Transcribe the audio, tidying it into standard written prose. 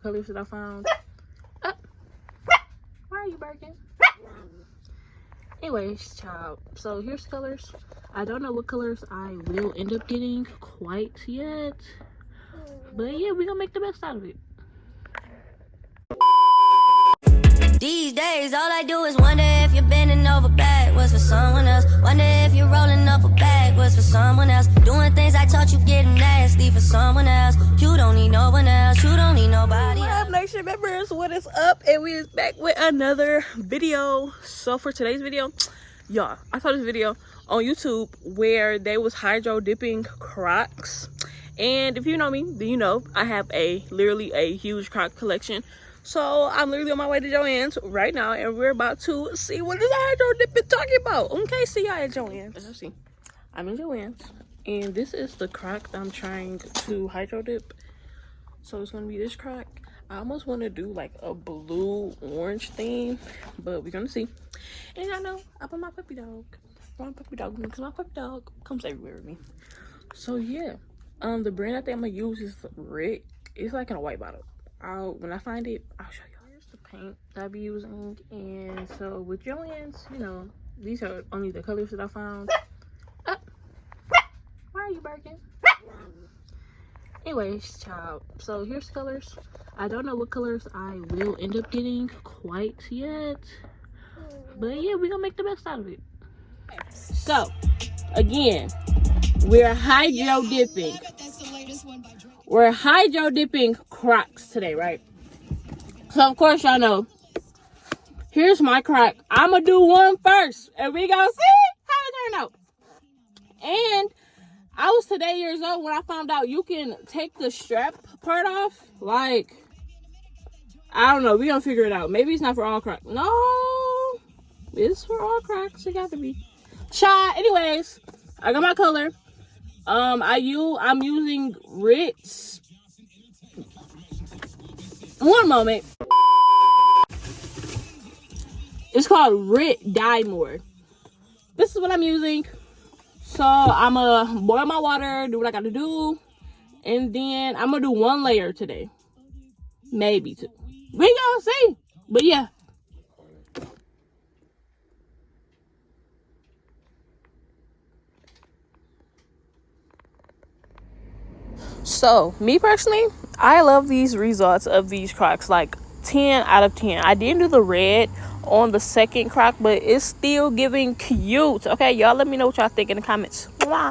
colors that I found. Why are you barking? Anyways, child, so here's the colors. I don't know what colors I will end up getting quite yet, but yeah, we're gonna make the best out of it. These days, all I do is wonder if you're bending over backwards for someone else. Wonder if you're rolling up a backwards for someone else. Doing things I taught you getting nasty for someone else. You don't need no one else. You don't need nobody else. What up, Nation members? What is up? And we is back with another video. So for today's video, y'all, I saw this video on YouTube where they was hydro dipping Crocs. And if you know me, then you know I have literally a huge Croc collection. So I'm literally on my way to Joann's right now, and we're about to see what this hydro dipping talking about. Okay, see y'all at Joann's. Let's see. I'm in Joann's, and this is the Croc that I'm trying to hydro dip. So it's gonna be this Croc. I almost want to do like a blue orange theme, but we're gonna see. And I know I put my puppy dog. Because my puppy dog comes everywhere with me. So yeah, the brand I think I'm gonna use is Rick. It's like in a white bottle. When I find it, I'll show y'all. Here's the paint that I'll be using. And so with Joann's, you know, these are only the colors that I found. Why are you barking? Anyways, child, so here's the colors. I don't know what colors I will end up getting quite yet, but yeah, we're gonna make the best out of it. So again, we're hydro dipping. We're hydro dipping Crocs today, right? So of course y'all know, here's my Croc. I'm gonna do one first, and we gonna see how it turn out. And I was today years old when I found out you can take the strap part off. Like, I don't know, we gonna figure it out. Maybe it's not for all Crocs. No, it's for all Crocs. It got to be. Child, anyways, I got my color. I'm using Ritz. One moment. It's called Rit Dye More. This is what I'm using. So I'm gonna boil my water, do what I gotta do, and then I'm gonna do one layer today. Maybe two. We gonna see. But yeah. So, me personally, I love these results of these Crocs, like 10 out of 10. I didn't do the red on the second Croc, but it's still giving cute. Okay, y'all let me know what y'all think in the comments. Mwah.